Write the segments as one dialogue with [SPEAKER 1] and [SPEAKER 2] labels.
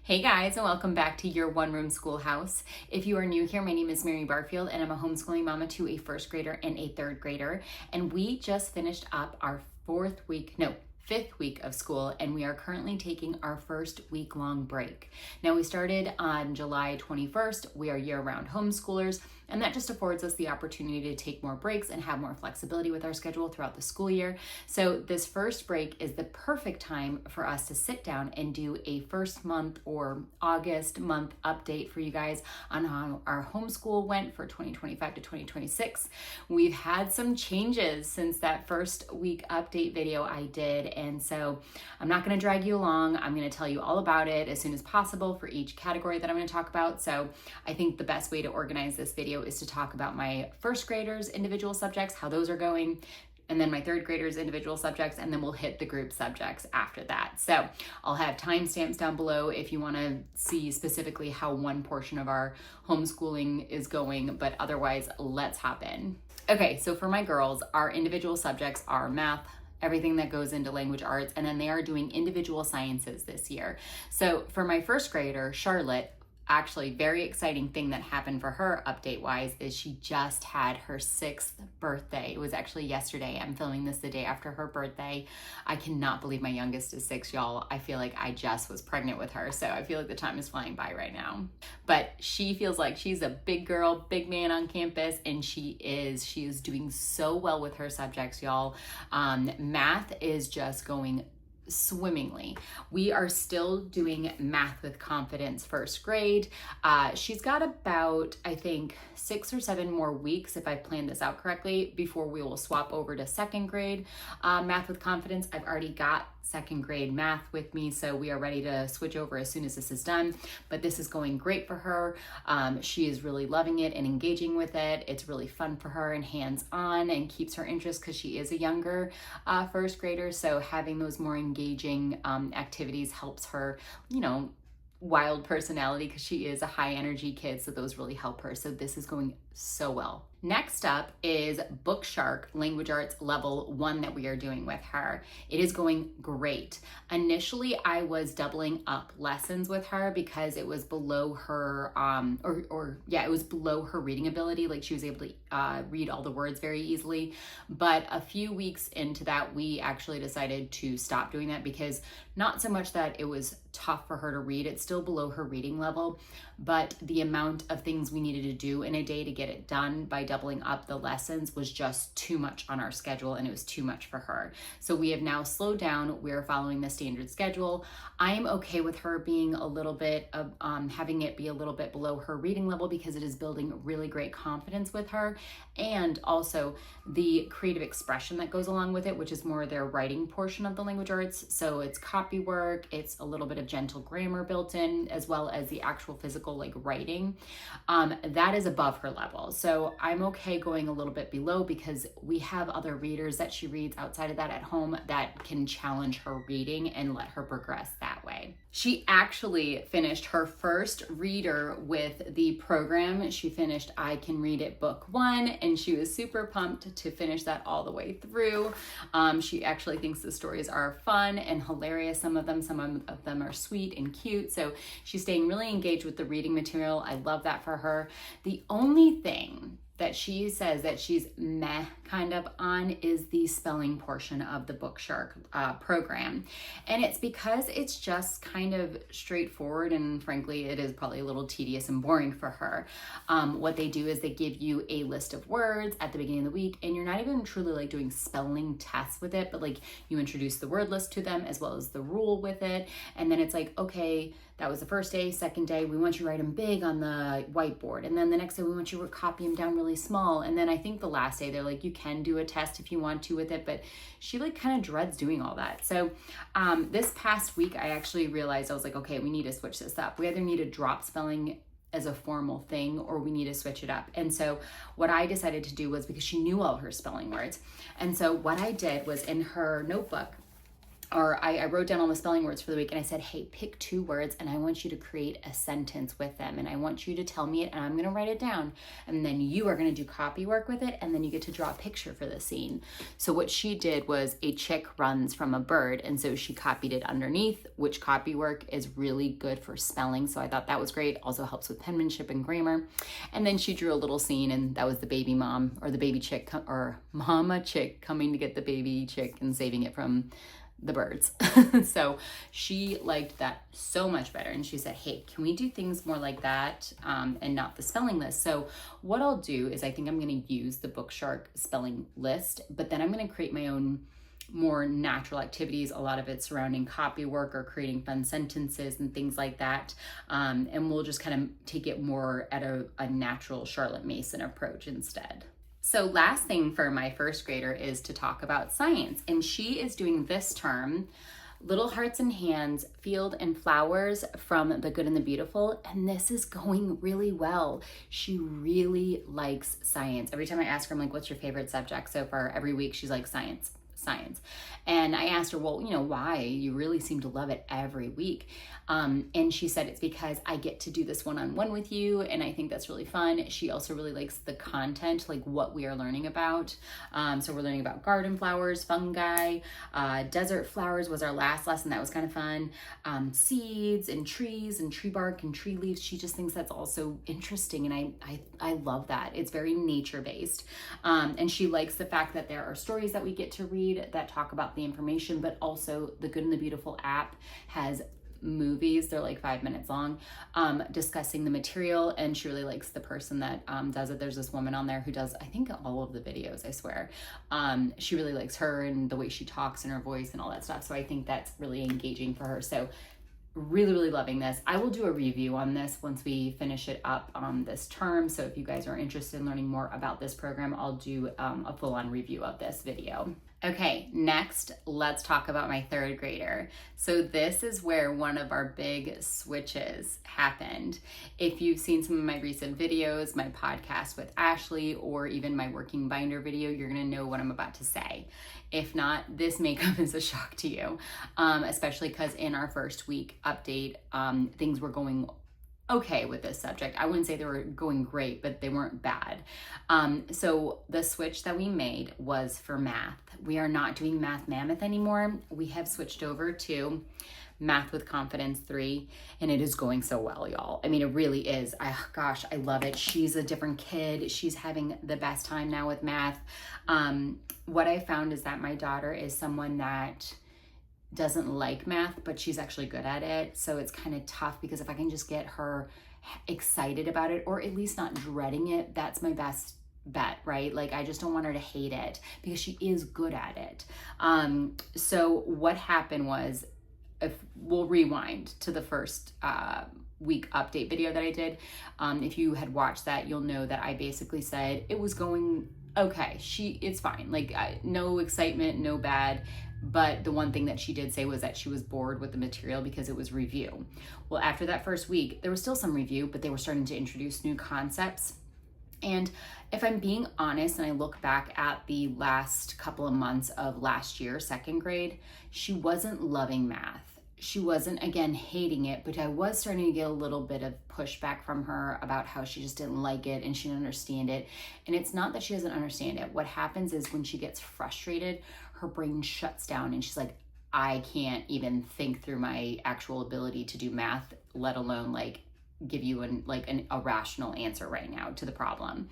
[SPEAKER 1] Hey guys, and welcome back to your one room schoolhouse. If you are new here, my name is Mary Barfield, and I'm a homeschooling mama to a first grader and a third grader. And we just finished up our fifth week of school, and we are currently taking our first week-long break. Now, we started on July 21st. We are year-round homeschoolers, and that just affords us the opportunity to take more breaks and have more flexibility with our schedule throughout the school year. So this first break is the perfect time for us to sit down and do a first month or August month update for you guys on how our homeschool went for 2025 to 2026. We've had some changes since that first week update video I did, and so I'm not going to drag you along. I'm going to tell you all about it as soon as possible for each category that I'm going to talk about. So I think the best way to organize this video is to talk about my first graders' individual subjects, how those are going, and then my third graders' individual subjects, and then we'll hit the group subjects after that. So I'll have timestamps down below if you want to see specifically how one portion of our homeschooling is going, but otherwise, let's hop in. Okay, so for my girls, our individual subjects are math, everything that goes into language arts, and then they are doing individual sciences this year. So for my first grader, Charlotte, actually very exciting thing that happened for her update wise is she just had her 6th birthday. It was actually yesterday. I'm filming this the day after her birthday. I cannot believe my youngest is 6, y'all. I feel like I just was pregnant with her, so I feel like the time is flying by right now. But she feels like she's a big girl, big man on campus, and she is doing so well with her subjects, y'all. Math is just going swimmingly. We are still doing math with confidence first grade. She's got about, I think, 6 or 7 more weeks, if I plan this out correctly, before we will swap over to second grade math with confidence. I've already got second grade math with me, so we are ready to switch over as soon as this is done. But this is going great for her. She is really loving it and engaging with it. It's really fun for her and hands-on and keeps her interest because she is a younger first grader. So having those more engaging activities helps her, wild personality because she is a high energy kid. So those really help her. So this is going so well. Next up is BookShark Language Arts Level 1 that we are doing with her. It is going great. Initially, I was doubling up lessons with her because it was below her, it was below her reading ability. Like she was able to read all the words very easily. But a few weeks into that, we actually decided to stop doing that because not so much that it was tough for her to read, it's still below her reading level, but the amount of things we needed to do in a day to get it done by doubling up the lessons was just too much on our schedule, and it was too much for her. So we have now slowed down. We're following the standard schedule. I am okay with her being a little bit of having it be a little bit below her reading level because it is building really great confidence with her, and also the creative expression that goes along with it, which is more their writing portion of the language arts. So it's copy work, it's a little bit of gentle grammar built in, as well as the actual physical like writing. That is above her level. So I'm okay going a little bit below because we have other readers that she reads outside of that at home that can challenge her reading and let her progress that way. She actually finished her first reader with the program. She finished I Can Read It Book 1, and she was super pumped to finish that all the way through. She actually thinks the stories are fun and hilarious. Some of them are sweet and cute. So she's staying really engaged with the reading material. I love that for her. The only thing that she says that she's meh kind of on is the spelling portion of the BookShark program. And it's because it's just kind of straightforward, and frankly, it is probably a little tedious and boring for her. What they do is they give you a list of words at the beginning of the week, and you're not even truly like doing spelling tests with it, but like you introduce the word list to them as well as the rule with it. And then it's like, okay, that was the first day. Second day, we want you to write them big on the whiteboard. And then the next day, we want you to copy them down really small. And then I think the last day, they're like, you can do a test if you want to with it, but she like kind of dreads doing all that. So this past week, I actually realized, I was like, okay, we need to switch this up. We either need to drop spelling as a formal thing or we need to switch it up. And so what I decided to do was, because she knew all her spelling words. And so what I did was in her notebook, or I wrote down all the spelling words for the week, and I said, hey, pick 2 words and I want you to create a sentence with them, and I want you to tell me it, and I'm going to write it down, and then you are going to do copy work with it, and then you get to draw a picture for the scene. So what she did was, a chick runs from a bird, and so she copied it underneath, which copy work is really good for spelling, so I thought that was great. Also helps with penmanship and grammar. And then she drew a little scene, and that was the baby mom, or the baby chick, or mama chick coming to get the baby chick and saving it from the birds. So she liked that so much better, and she said, hey, can we do things more like that, and not the spelling list? So what I'll do is, I think I'm going to use the BookShark spelling list, but then I'm going to create my own more natural activities, a lot of it surrounding copy work or creating fun sentences and things like that, and we'll just kind of take it more at a natural Charlotte Mason approach instead. So last thing for my first grader is to talk about science, and she is doing this term Little Hearts and Hands, Field and Flowers from The Good and the Beautiful, and this is going really well. She really likes science. Every time I ask her, I'm like, what's your favorite subject so far? Every week she's like, science. And I asked her, well, why? You really seem to love it every week. And she said, it's because I get to do this one-on-one with you, and I think that's really fun. She also really likes the content, like what we are learning about. So we're learning about garden flowers, fungi, desert flowers was our last lesson. That was kind of fun. Seeds and trees and tree bark and tree leaves. She just thinks that's also interesting, and I love that. It's very nature-based. And she likes the fact that there are stories that we get to read that talk about the information, but also the Good and the Beautiful app has movies, they're like 5 minutes long, discussing the material, and she really likes the person that does it. There's this woman on there who does, I think, all of the videos, I swear. She really likes her and the way she talks and her voice and all that stuff, so I think that's really engaging for her. So really loving this. I will do a review on this once we finish it up this term, so if you guys are interested in learning more about this program, I'll do a full-on review of this video. Okay, next, let's talk about my 3rd grader. So this is where one of our big switches happened. If you've seen some of my recent videos, my podcast with Ashley, or even my working binder video, you're gonna know what I'm about to say. If not, this may come as a shock to you, especially because in our first week update, things were going okay with this subject. I wouldn't say they were going great, but they weren't bad. So the switch that we made was for math. We are not doing Math Mammoth anymore. We have switched over to Math with Confidence 3, and it is going so well, y'all. I mean, it really is. Gosh, I love it. She's a different kid. She's having the best time now with math. What I found is that my daughter is someone that doesn't like math, but she's actually good at it. So it's kind of tough, because if I can just get her excited about it, or at least not dreading it, that's my best bet, right? Like, I just don't want her to hate it, because she is good at it. So what happened was, if we'll rewind to the first week update video that I did. If you had watched that, you'll know that I basically said it was going okay. It's fine. Like, no excitement, no bad. But the one thing that she did say was that she was bored with the material because it was review. Well, after that first week, there was still some review, but they were starting to introduce new concepts. And if I'm being honest, and I look back at the last couple of months of last year, 2nd grade, she wasn't loving math. She wasn't, again, hating it, but I was starting to get a little bit of pushback from her about how she just didn't like it and she didn't understand it. And it's not that she doesn't understand it. What happens is, when she gets frustrated, her brain shuts down and she's like, I can't even think through my actual ability to do math, let alone like give you a rational answer right now to the problem.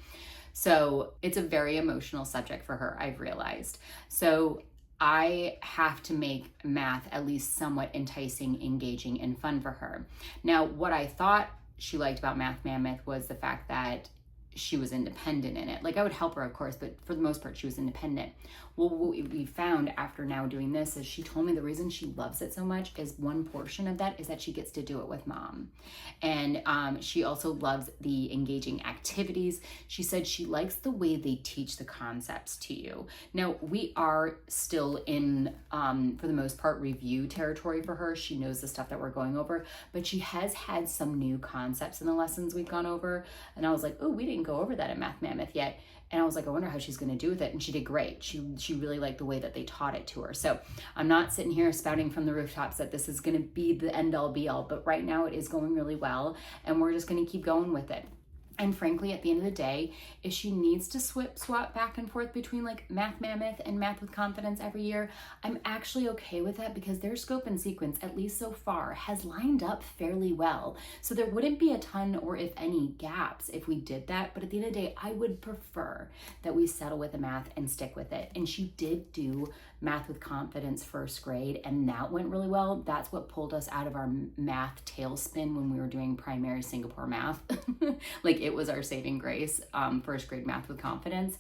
[SPEAKER 1] So it's a very emotional subject for her, I've realized. So I have to make math at least somewhat enticing, engaging, and fun for her. Now, what I thought she liked about Math Mammoth was the fact that she was independent in it. Like, I would help her, of course, but for the most part, she was independent. Well, what we found after now doing this is, she told me the reason she loves it so much is, one portion of that is that she gets to do it with mom. And she also loves the engaging activities. She said she likes the way they teach the concepts to you. Now, we are still in, for the most part, review territory for her. She knows the stuff that we're going over, but she has had some new concepts in the lessons we've gone over. And I was like, oh, we didn't go over that in Math Mammoth yet. And I was like, I wonder how she's going to do with it. And she did great. She really liked the way that they taught it to her. So I'm not sitting here spouting from the rooftops that this is going to be the end all be all, but right now it is going really well. And we're just going to keep going with it. And frankly, at the end of the day, if she needs to swap back and forth between like Math Mammoth and Math with Confidence every year, I'm actually okay with that because their scope and sequence, at least so far, has lined up fairly well. So there wouldn't be a ton or if any gaps if we did that. But at the end of the day, I would prefer that we settle with the math and stick with it. And she did do Math with Confidence first grade, and that went really well. That's what pulled us out of our math tailspin when we were doing primary Singapore math. Like, it was our saving grace, first grade Math with Confidence.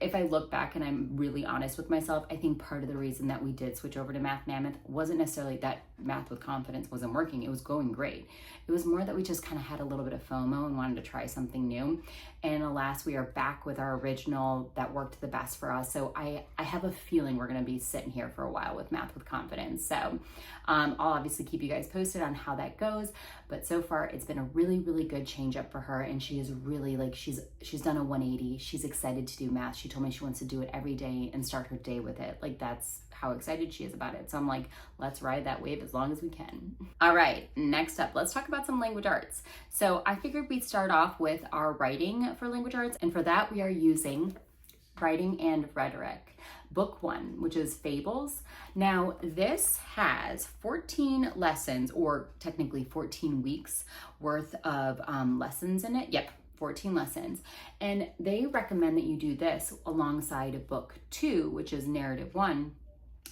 [SPEAKER 1] If I look back and I'm really honest with myself, I think part of the reason that we did switch over to Math Mammoth wasn't necessarily that Math with Confidence wasn't working. It was going great. It was more that we just kind of had a little bit of FOMO and wanted to try something new. And alas, we are back with our original that worked the best for us. So I have a feeling we're going to be sitting here for a while with Math with Confidence. So I'll obviously keep you guys posted on how that goes. But so far, it's been a really, really good change up for her. And she is really like, she's done a 180. She's excited to do math. She told me she wants to do it every day and start her day with it. Like, that's how excited she is about it. So I'm like, let's ride that wave as long as we can. All right, next up, let's talk about some language arts. So I figured we'd start off with our writing for language arts. And for that, we are using Writing and Rhetoric, book 1, which is Fables. Now, this has 14 lessons, or technically 14 weeks worth of lessons in it. Yep, 14 lessons. And they recommend that you do this alongside book 2, which is Narrative 1.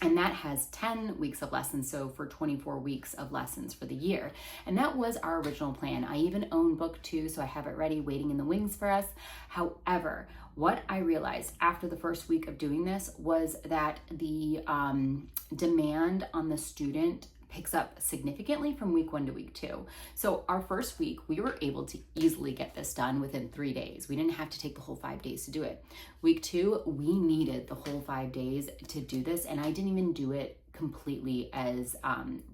[SPEAKER 1] And that has 10 weeks of lessons, so for 24 weeks of lessons for the year. And that was our original plan. I even own book 2, so I have it ready, waiting in the wings for us. However, what I realized after the first week of doing this was that the demand on the student picks up significantly from week 1 to week 2. So our first week, we were able to easily get this done within 3 days. We didn't have to take the whole 5 days to do it. Week 2, we needed the whole 5 days to do this, and I didn't even do it completely as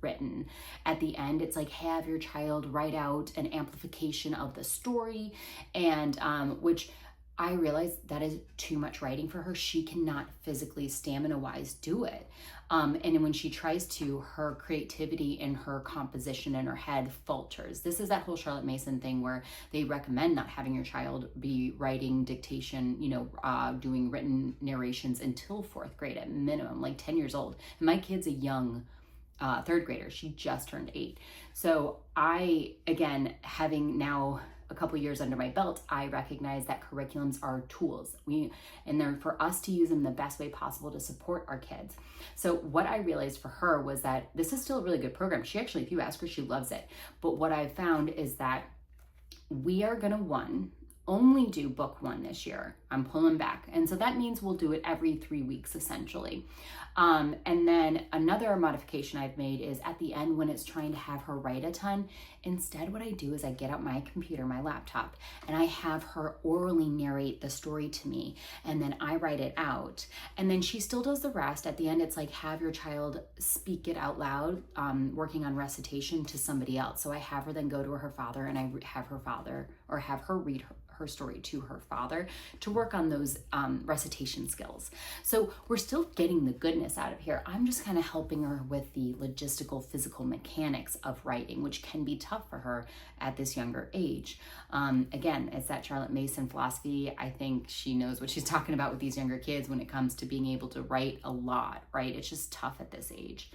[SPEAKER 1] written. At the end, it's like, have your child write out an amplification of the story, and which I realized that is too much writing for her. She cannot physically, stamina-wise, do it. And when she tries to, her creativity and her composition in her head falters. This is that whole Charlotte Mason thing where they recommend not having your child be writing dictation, doing written narrations until 4th grade at minimum, like 10 years old. And my kid's a young 3rd grader. She just turned 8. So I, again, having now a couple years under my belt, I recognize that curriculums are tools. And they're for us to use them the best way possible to support our kids. So what I realized for her was that this is still a really good program. She actually, if you ask her, she loves it. But what I've found is that we are gonna only do book 1 this year. I'm pulling back. And so that means we'll do it every 3 weeks, essentially. And then another modification I've made is at the end when it's trying to have her write a ton, instead what I do is I get out my computer, my laptop, and I have her orally narrate the story to me, and then I write it out. And then she still does the rest. At the end, it's like, have your child speak it out loud, working on recitation to somebody else. So I have her then go to her father, and I have her read her story to her father to work on those recitation skills. So we're still getting the goodness out of here. I'm just kind of helping her with the logistical, physical mechanics of writing, which can be tough for her at this younger age. Again, it's that Charlotte Mason philosophy. I think she knows what she's talking about with these younger kids when it comes to being able to write a lot, right? It's just tough at this age.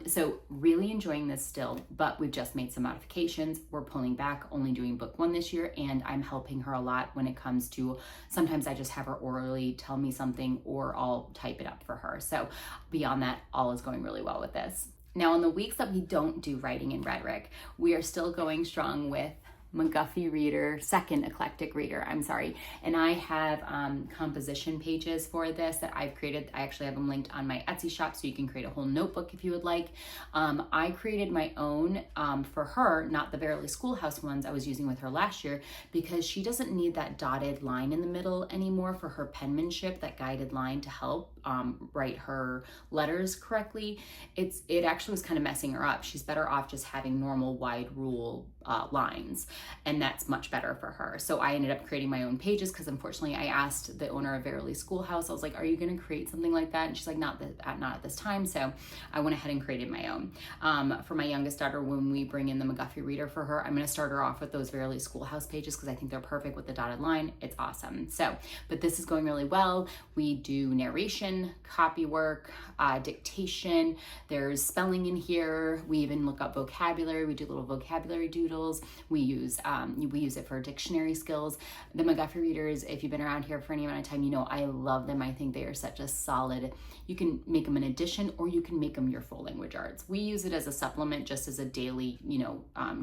[SPEAKER 1] So really enjoying this still, but we've just made some modifications. We're pulling back, only doing book 1 this year, and I'm helping her a lot when it comes to, sometimes I just have her orally tell me something, or I'll type it up for her. So beyond that, all is going really well with this. Now, on the weeks that we don't do Writing and Rhetoric, we are still going strong with McGuffey Reader, Second Eclectic Reader, and I have composition pages for this that I've created. I actually have them linked on my Etsy shop, so you can create a whole notebook if you would like. I created my own for her, not the Verily Schoolhouse ones I was using with her last year, because she doesn't need that dotted line in the middle anymore for her penmanship, that guided line to help write her letters correctly. It actually was kind of messing her up. She's better off just having normal wide rule lines, and that's much better for her. So I ended up creating my own pages because unfortunately I asked the owner of Verily Schoolhouse, I was like, are you going to create something like that? And she's like, not at this time. So I went ahead and created my own. For my youngest daughter, when we bring in the McGuffey reader for her, I'm going to start her off with those Verily Schoolhouse pages because I think they're perfect with the dotted line. It's awesome. So, but this is going really well. We do narration, copy work, dictation. There's spelling in here. We even look up vocabulary. We do little vocabulary doodles. We use it for dictionary skills. The McGuffey readers, if you've been around here for any amount of time, you know I love them. I think they are such a solid, you can make them an addition or you can make them your full language arts. We use it as a supplement, just as a daily,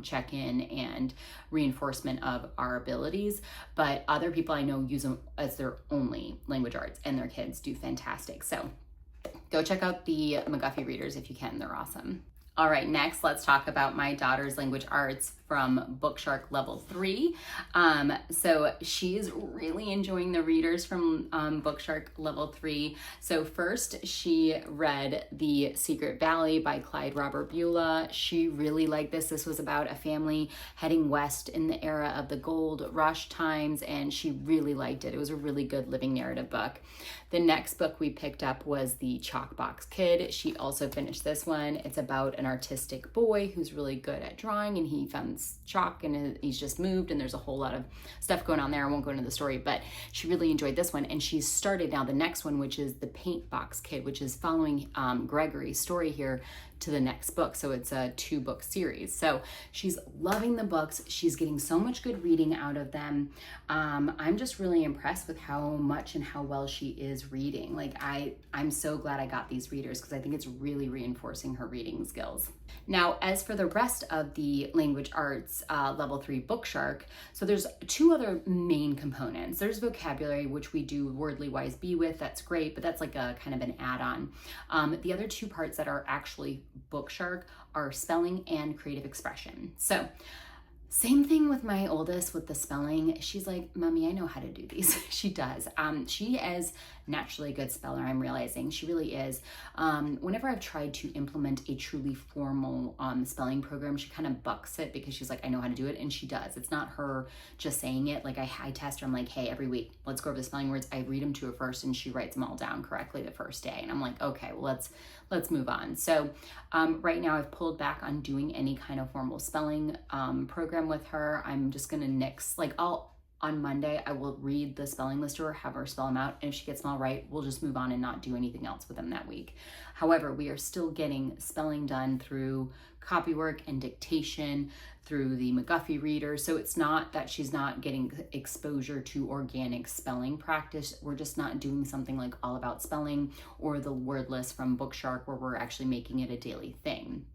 [SPEAKER 1] check-in and reinforcement of our abilities. But other people I know use them as their only language arts, and their kids do fantastic. So go check out the McGuffey readers if you can. They're awesome. All right, next, let's talk about my daughter's language arts from BookShark Level 3. So she's really enjoying the readers from BookShark Level 3. So first, she read The Secret Valley by Clyde Robert Beulah. She really liked this. This was about a family heading west in the era of the gold rush times, and she really liked it. It was a really good living narrative book. The next book we picked up was The Chalkbox Kid. She also finished this one. It's about an artistic boy who's really good at drawing, and he found chalk and he's just moved, and there's a whole lot of stuff going on there. I won't go into the story, but she really enjoyed this one, and she's started now the next one, which is The Paint Box Kid, which is following Gregory's story here to the next book. So it's a 2-book series. So she's loving the books. She's getting so much good reading out of them. I'm just really impressed with how much and how well she is reading. Like I'm so glad I got these readers because I think it's really reinforcing her reading skills. Now, as for the rest of the language arts level 3 BookShark, so there's 2 other main components. There's vocabulary, which we do Wordly Wise Be with. That's great, but that's like a kind of an add-on. The other 2 parts that are actually BookShark are spelling and creative expression. So same thing with my oldest with the spelling. She's like, Mommy, I know how to do these. She does. She is naturally a good speller, I'm realizing. She really is. Whenever I've tried to implement a truly formal spelling program, she kind of bucks it because she's like, I know how to do it, and she does. It's not her just saying it. Like I test her, I'm like, hey, every week, let's go over the spelling words. I read them to her first, and she writes them all down correctly the first day. And I'm like, okay, well, let's move on. So right now I've pulled back on doing any kind of formal spelling program with her. I'm just gonna nix, on Monday, I will read the spelling list to her, have her spell them out, and if she gets them all right, we'll just move on and not do anything else with them that week. However, we are still getting spelling done through copywork and dictation, through the McGuffey reader. So it's not that she's not getting exposure to organic spelling practice. We're just not doing something like All About Spelling or the word list from BookShark where we're actually making it a daily thing.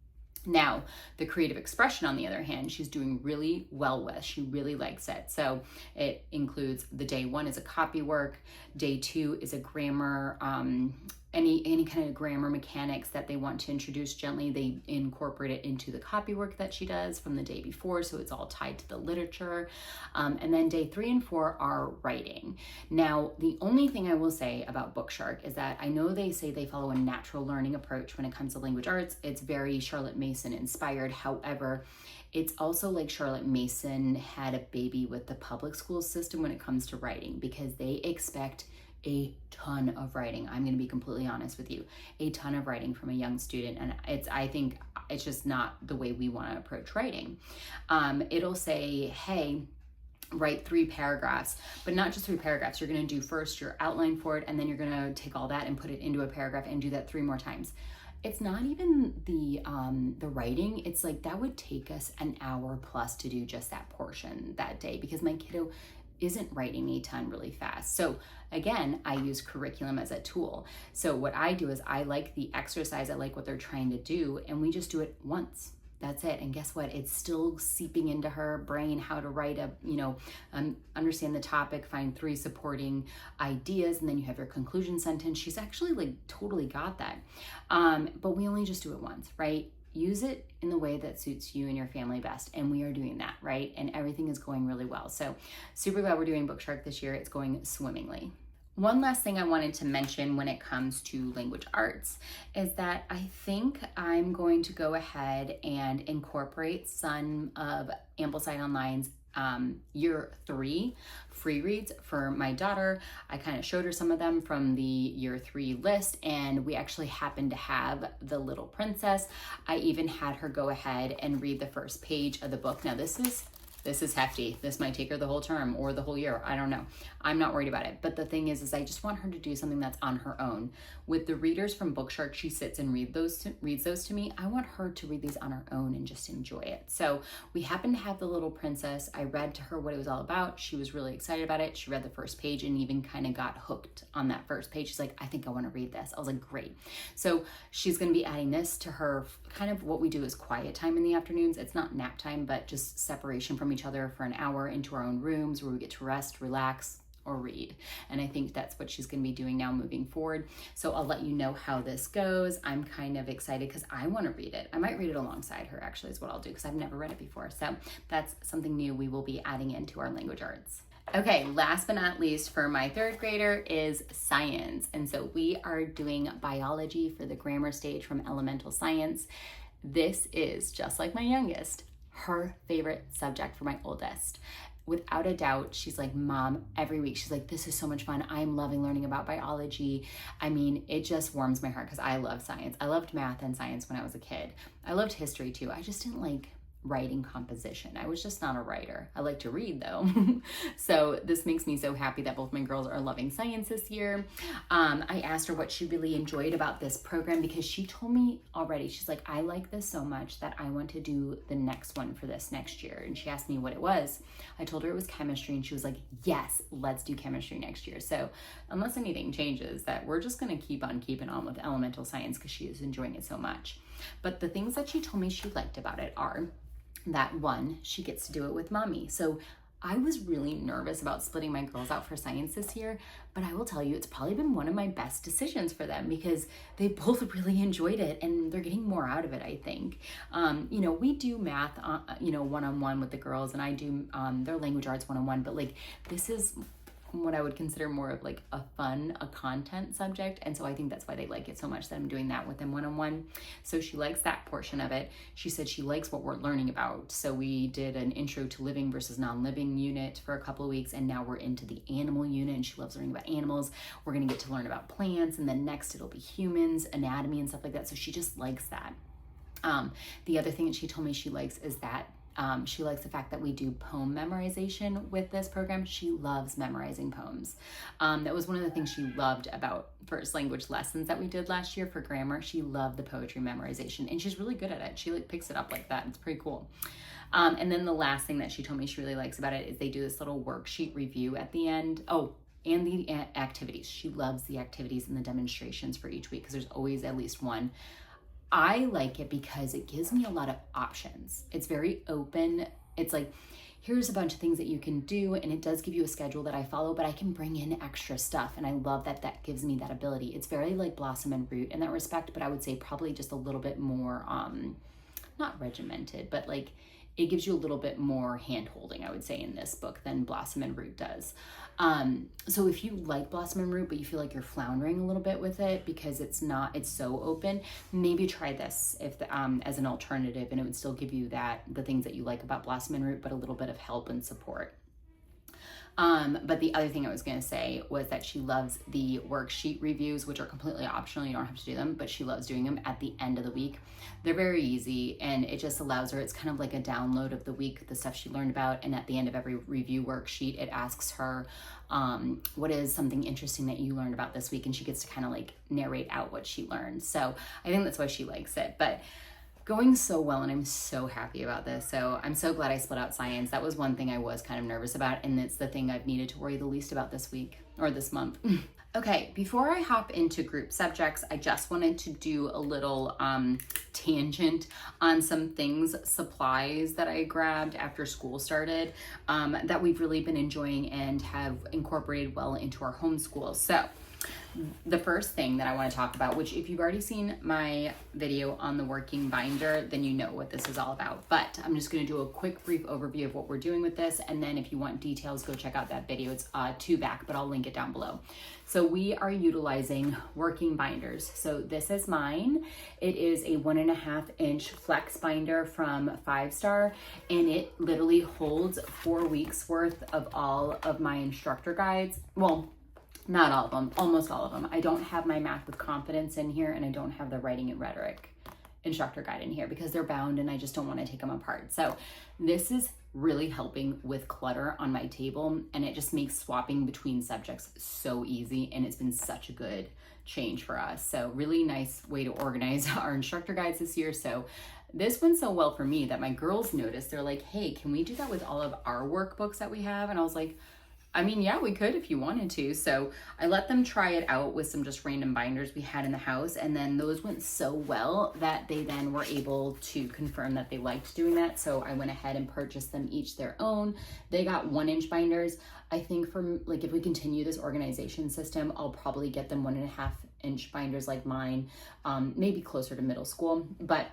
[SPEAKER 1] Now, the creative expression, on the other hand, she's doing really well with. She really likes it. So it includes the day 1 is a copy work, day 2 is a grammar, any kind of grammar mechanics that they want to introduce gently, they incorporate it into the copy work that she does from the day before, so it's all tied to the literature. And then day 3 and 4 are writing. Now, the only thing I will say about BookShark is that I know they say they follow a natural learning approach when it comes to language arts. It's very Charlotte Mason inspired. However, it's also like Charlotte Mason had a baby with the public school system when it comes to writing, because they expect a ton of writing. I'm going to be completely honest with you, a ton of writing from a young student. And I think it's just not the way we want to approach writing. It'll say, hey, write 3 paragraphs, but not just 3 paragraphs. You're going to do first your outline for it, and then you're going to take all that and put it into a paragraph and do that 3 more times. It's not even the writing. It's like that would take us an hour plus to do just that portion that day, because my kiddo isn't writing a ton really fast. So again, I use curriculum as a tool. So what I do is I like the exercise, I like what they're trying to do, and we just do it once. That's it. And guess what? It's still seeping into her brain how to write understand the topic, find 3 supporting ideas, and then you have your conclusion sentence. She's actually totally got that. But we only just do it once, right? Use it in the way that suits you and your family best. And we are doing that, right? And everything is going really well. So super glad we're doing BookShark this year. It's going swimmingly. One last thing I wanted to mention when it comes to language arts is that I think I'm going to go ahead and incorporate some of Ambleside Online's year 3 free reads for my daughter. I kind of showed her some of them from the year 3 list, and we actually happened to have The Little Princess. I even had her go ahead and read the first page of the book. Now this is hefty. This might take her the whole term or the whole year. I don't know. I'm not worried about it. But the thing is I just want her to do something that's on her own. With the readers from BookShark, she sits and reads those to me. I want her to read these on her own and just enjoy it. So we happened to have The Little Princess. I read to her what it was all about. She was really excited about it. She read the first page and even kind of got hooked on that first page. She's like, I think I want to read this. I was like, great. So she's going to be adding this to her, kind of what we do is quiet time in the afternoons. It's not nap time, but just separation from each other for an hour into our own rooms where we get to rest, relax, or read. And I think that's what she's going to be doing now moving forward. So I'll let you know how this goes. I'm kind of excited because I want to read it. I might read it alongside her, actually, is what I'll do, because I've never read it before. So that's something new we will be adding into our language arts. Okay, last but not least for my 3rd grader is science. And so we are doing biology for the grammar stage from elemental science. This is, just like my youngest, her favorite subject for my oldest. Without a doubt, she's like, Mom, every week, she's like, this is so much fun. I'm loving learning about biology. I mean, it just warms my heart because I love science. I loved math and science when I was a kid. I loved history too. I just didn't like writing composition. I was just not a writer. I like to read though. So this makes me so happy that both my girls are loving science this year. I asked her what she really enjoyed about this program because she told me already, she's like, I like this so much that I want to do the next one for this next year. And she asked me what it was. I told her it was chemistry and she was like, yes, let's do chemistry next year. So unless anything changes, that we're just going to keep on keeping on with elemental science because she is enjoying it so much. But the things that she told me she liked about it are that, one, she gets to do it with mommy. So I was really nervous about splitting my girls out for science this year, but I will tell you, it's probably been one of my best decisions for them because they both really enjoyed it and they're getting more out of it, I think. We do math, one-on-one with the girls, and I do their language arts one-on-one, but like this is what I would consider more of like a content subject. And so I think that's why they like it so much that I'm doing that with them one-on-one. So she likes that portion of it. She said she likes what we're learning about. So we did an intro to living versus non-living unit for a couple of weeks. And now we're into the animal unit and she loves learning about animals. We're going to get to learn about plants. And then next it'll be humans, anatomy and stuff like that. So she just likes that. The other thing that she told me she likes is that she likes the fact that we do poem memorization with this program. She loves memorizing poems. That was one of the things she loved about first language lessons that we did last year for grammar. She loved the poetry memorization and she's really good at it. She like picks it up like that. It's pretty cool. And then the last thing that she told me she really likes about it is they do this little worksheet review at the end. Oh, and the activities. She loves the activities and the demonstrations for each week because there's always at least one. I like it because it gives me a lot of options. It's very open. It's like, here's a bunch of things that you can do, and it does give you a schedule that I follow, but I can bring in extra stuff, and I love that that gives me that ability. It's very like Blossom and Root in that respect, but I would say probably just a little bit more, not regimented, but like it gives you a little bit more hand-holding, I would say, in this book than Blossom and Root does. So if you like Blossom and Root, but you feel like you're floundering a little bit with it because it's so open, maybe try this as an alternative, and it would still give you the things that you like about Blossom and Root, but a little bit of help and support. But the other thing I was going to say was that she loves the worksheet reviews, which are completely optional. You don't have to do them, but she loves doing them at the end of the week. They're very easy and it just allows her, it's kind of like a download of the week, the stuff she learned about. And at the end of every review worksheet, it asks her, what is something interesting that you learned about this week? And she gets to kind of like narrate out what she learned. So I think that's why she likes it. But going so well, and I'm so happy about this. So I'm so glad I split out science. That was one thing I was kind of nervous about, and it's the thing I've needed to worry the least about this week or this month. Okay, before I hop into group subjects, I just wanted to do a little tangent on some supplies that I grabbed after school started that we've really been enjoying and have incorporated well into our homeschool. So The first thing that I want to talk about, which if you've already seen my video on the working binder, then you know what this is all about. But I'm just going to do a quick brief overview of what we're doing with this. And then if you want details, go check out that video. It's 2 back, but I'll link it down below. So we are utilizing working binders. So this is mine. It is a 1.5 inch flex binder from 5 Star, and it literally holds 4 weeks worth of all of my instructor guides. Well, not all of them, almost all of them. I don't have my Math with Confidence in here, and I don't have the Writing and Rhetoric instructor guide in here because they're bound and I just don't want to take them apart. So this is really helping with clutter on my table, and it just makes swapping between subjects so easy, and it's been such a good change for us. So really nice way to organize our instructor guides this year. So this went so well for me that my girls noticed. They're like, hey, can we do that with all of our workbooks that we have? And I was like, I mean, yeah, we could if you wanted to. So I let them try it out with some just random binders we had in the house. And then those went so well that they then were able to confirm that they liked doing that. So I went ahead and purchased them each their own. They got 1 inch binders. I think from like, if we continue this organization system, I'll probably get them 1.5 inch binders like mine, maybe closer to middle school, but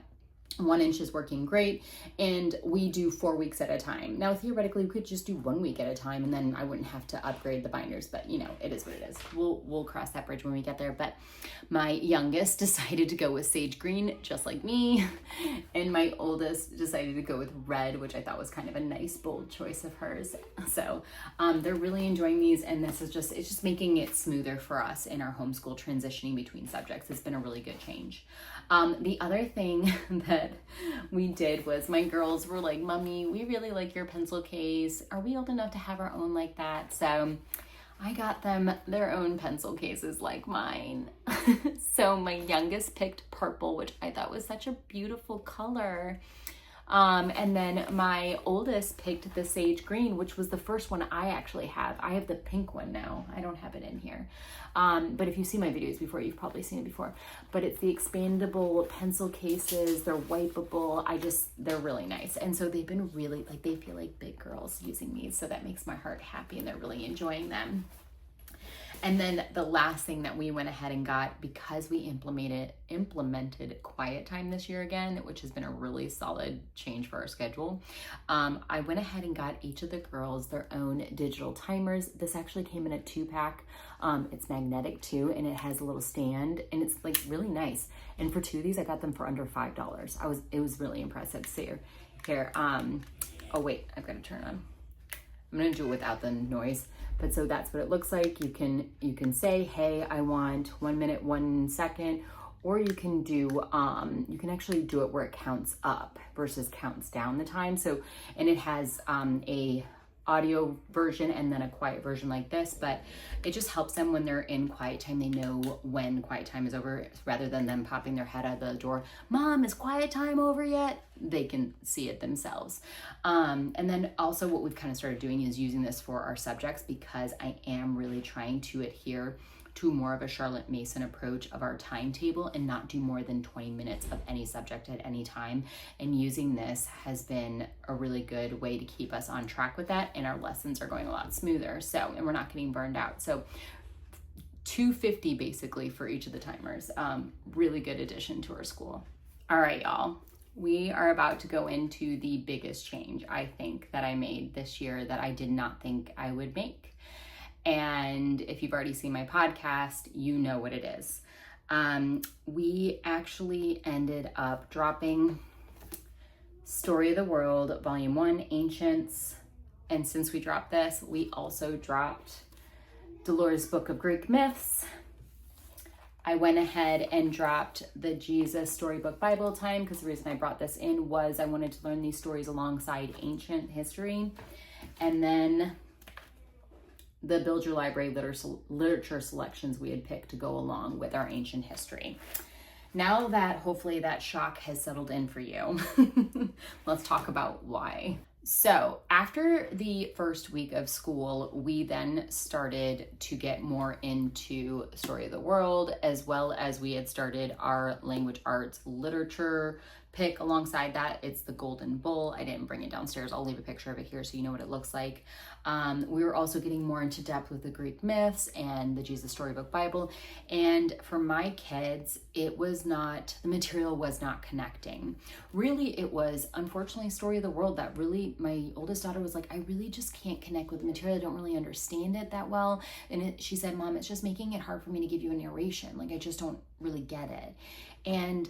[SPEAKER 1] 1 inch is working great, and we do 4 weeks at a time. Now, theoretically, we could just do 1 week at a time, and then I wouldn't have to upgrade the binders, but you know, it is what it is. We'll cross that bridge when we get there. But my youngest decided to go with sage green, just like me, and my oldest decided to go with red, which I thought was kind of a nice, bold choice of hers. So they're really enjoying these, and it's just making it smoother for us in our homeschool transitioning between subjects. It's been a really good change. The other thing that we did was my girls were like, Mommy, we really like your pencil case. Are we old enough to have our own like that? So I got them their own pencil cases like mine. So my youngest picked purple, which I thought was such a beautiful color. And then my oldest picked the sage green, which was the first one I actually have. I have the pink one now. I don't have it in here. But if you see my videos before, you've probably seen it before. But it's the expandable pencil cases. They're wipeable. They're really nice. And so they've been really, like, they feel like big girls using these. So that makes my heart happy, and they're really enjoying them. And then the last thing that we went ahead and got, because we implemented quiet time this year again, which has been a really solid change for our schedule. I went ahead and got each of the girls their own digital timers. This actually came in a 2-pack. It's magnetic too, and it has a little stand, and it's like really nice. And for 2 of these, I got them for under $5. It was really impressive. So here, oh wait, I've got to turn on. I'm gonna do it without the noise. But so that's what it looks like. You can say, hey, I want 1 minute, 1 second, or you can do, you can actually do it where it counts up versus counts down the time. So, and it has a audio version and then a quiet version like this, but it just helps them when they're in quiet time. They know when quiet time is over, rather than them popping their head out the door. Mom, is quiet time over yet? They can see it themselves. And then also what we've kind of started doing is using this for our subjects, because I am really trying to adhere to more of a Charlotte Mason approach of our timetable and not do more than 20 minutes of any subject at any time. And using this has been a really good way to keep us on track with that, and our lessons are going a lot smoother. So, and we're not getting burned out. So $250 basically for each of the timers. Really good addition to our school. All right, y'all. We are about to go into the biggest change, I think, that I made this year that I did not think I would make. And if you've already seen my podcast, you know what it is. We actually ended up dropping Story of the World, Volume 1, Ancients. And since we dropped this, we also dropped Dolores' Book of Greek Myths. I went ahead and dropped the Jesus Storybook Bible Time, because the reason I brought this in was I wanted to learn these stories alongside ancient history. And then the Build Your Library literature selections we had picked to go along with our ancient history. Now that hopefully that shock has settled in for you, let's talk about why. So after the first week of school, we then started to get more into Story of the World, as well as we had started our language arts literature pick alongside that. It's the Golden Bull. I didn't bring it downstairs. I'll leave a picture of it here so you know what it looks like. We were also getting more into depth with the Greek myths and the Jesus Storybook Bible. And for my kids, the material was not connecting. Really, it was, unfortunately, Story of the World that really, my oldest daughter was like, I really just can't connect with the material. I don't really understand it that well. And she said, Mom, it's just making it hard for me to give you a narration. Like, I just don't really get it. And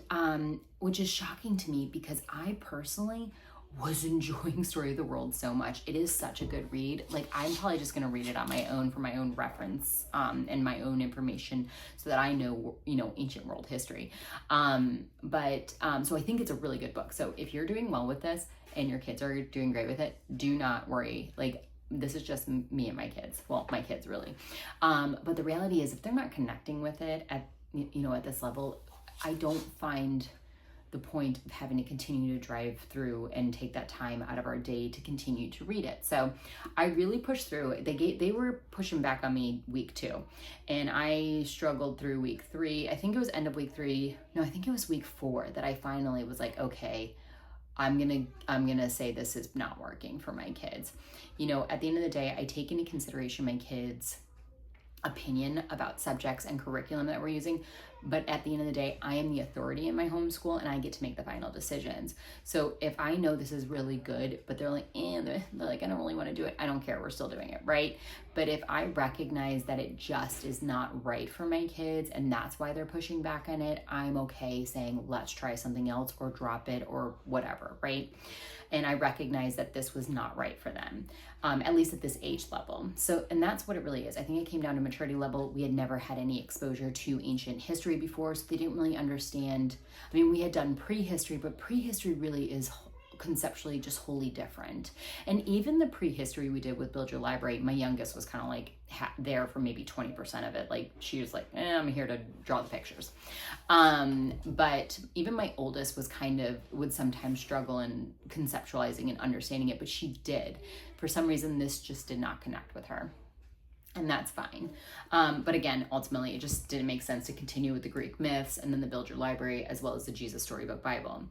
[SPEAKER 1] which is shocking to me because I personally was enjoying Story of the World so much. It is such a good read. Like, I'm probably just gonna read it on my own for my own reference and my own information so that I know, ancient world history. So I think it's a really good book. So if you're doing well with this and your kids are doing great with it, do not worry. Like, this is just me and my kids. Well, my kids really. But the reality is if they're not connecting with it at this level, I don't find the point of having to continue to drive through and take that time out of our day to continue to read it. So I really pushed through. They were pushing back on me week 2, and I struggled through week 3. I think it was end of week 3. No, I think it was week 4 that I finally was like, okay, I'm gonna say this is not working for my kids. At the end of the day, I take into consideration my kids' opinion about subjects and curriculum that we're using, but at the end of the day, I am the authority in my homeschool and I get to make the final decisions. So if I know this is really good, but they're like, they're like, I don't really want to do it, I don't care, we're still doing it, right? But if I recognize that it just is not right for my kids and that's why they're pushing back on it, I'm okay saying, let's try something else or drop it or whatever, right? And I recognize that this was not right for them, at least at this age level. And that's what it really is. I think it came down to maturity level. We had never had any exposure to ancient history before, so they didn't really understand. I mean, we had done prehistory, but prehistory really is conceptually just wholly different. And even the prehistory we did with Build Your Library, my youngest was kind of like there for maybe 20% of it. Like, she was like, I'm here to draw the pictures. But even my oldest would sometimes struggle in conceptualizing and understanding it, but she did. For some reason, this just did not connect with her. And that's fine. But again, ultimately, it just didn't make sense to continue with the Greek myths and then the Build Your Library, as well as the Jesus Storybook Bible.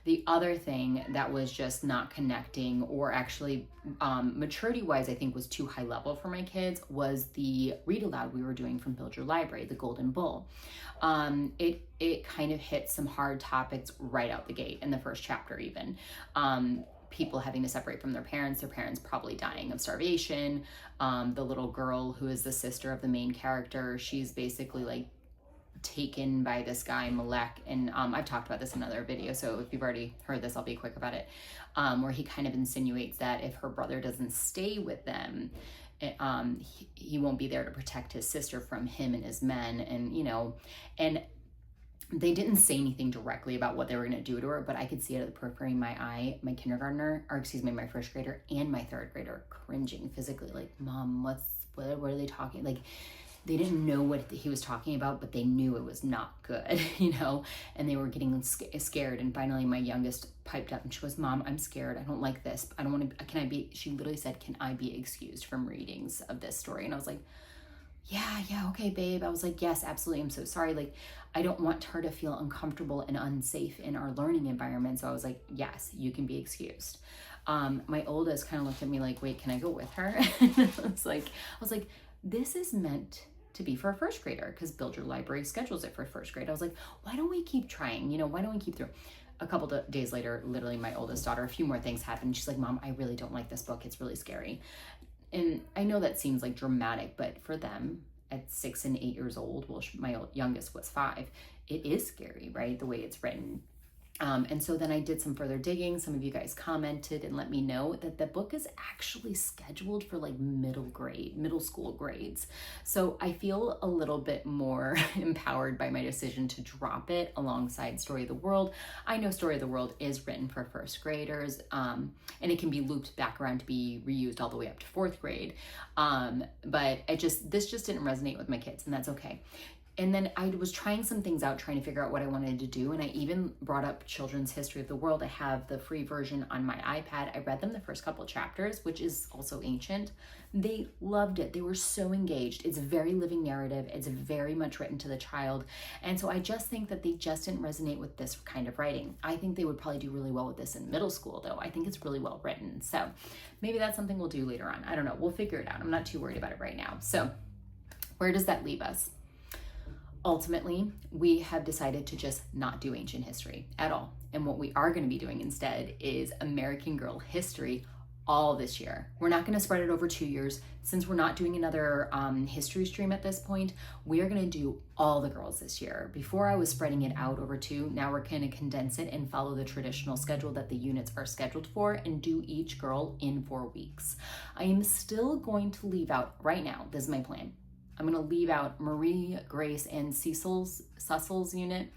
[SPEAKER 1] The other thing that was just not connecting, or actually maturity-wise, I think was too high level for my kids, was the read aloud we were doing from Build Your Library, the Golden Bull. It kind of hit some hard topics right out the gate in the first chapter even. People having to separate from their parents probably dying of starvation. The little girl who is the sister of the main character, she's basically like taken by this guy, Malek. And I've talked about this in another video, so if you've already heard this, I'll be quick about it. Where he kind of insinuates that if her brother doesn't stay with them, he won't be there to protect his sister from him and his men. And they didn't say anything directly about what they were going to do to her, but I could see it at the periphery of my eye, my my first grader and my third grader cringing physically, like, Mom, what are they talking? Like, they didn't know what he was talking about, but they knew it was not good, and they were getting scared. And finally, my youngest piped up and she goes, Mom, I'm scared. I don't like this. I don't want to, she literally said, can I be excused from readings of this story? And I was like, yeah, okay, babe. I was like, yes, absolutely. I'm so sorry. Like, I don't want her to feel uncomfortable and unsafe in our learning environment. So I was like, yes, you can be excused. My oldest kind of looked at me like, wait, can I go with her? I was like, this is meant to be for a first grader because Build Your Library schedules it for first grade. I was like, why don't we keep trying? Why don't we keep through? A couple days later, literally my oldest daughter, a few more things happened. She's like, Mom, I really don't like this book. It's really scary. And I know that seems like dramatic, but for them at 6 and 8 years old, well, my youngest was 5, it is scary, right? The way it's written. And so then I did some further digging. Some of you guys commented and let me know that the book is actually scheduled for like middle school grades. So I feel a little bit more empowered by my decision to drop it alongside Story of the World. I know Story of the World is written for first graders, and it can be looped back around to be reused all the way up to 4th grade. But this just didn't resonate with my kids, and that's okay. And then I was trying some things out, trying to figure out what I wanted to do. And I even brought up Children's History of the World. I have the free version on my iPad. I read them the first couple chapters, which is also ancient. They loved it. They were so engaged. It's a very living narrative. It's very much written to the child. And so I just think that they just didn't resonate with this kind of writing. I think they would probably do really well with this in middle school, though. I think it's really well written. So maybe that's something we'll do later on. I don't know. We'll figure it out. I'm not too worried about it right now. So where does that leave us? Ultimately, we have decided to just not do ancient history at all. And what we are going to be doing instead is American Girl history all this year. We're not going to spread it over 2 years. Since we're not doing another history stream at this point, we are going to do all the girls this year. Before I was spreading it out over 2, now we're going to condense it and follow the traditional schedule that the units are scheduled for and do each girl in 4 weeks. I am still going to leave out, right now, this is my plan, I'm going to leave out Marie, Grace, and Cecil's unit.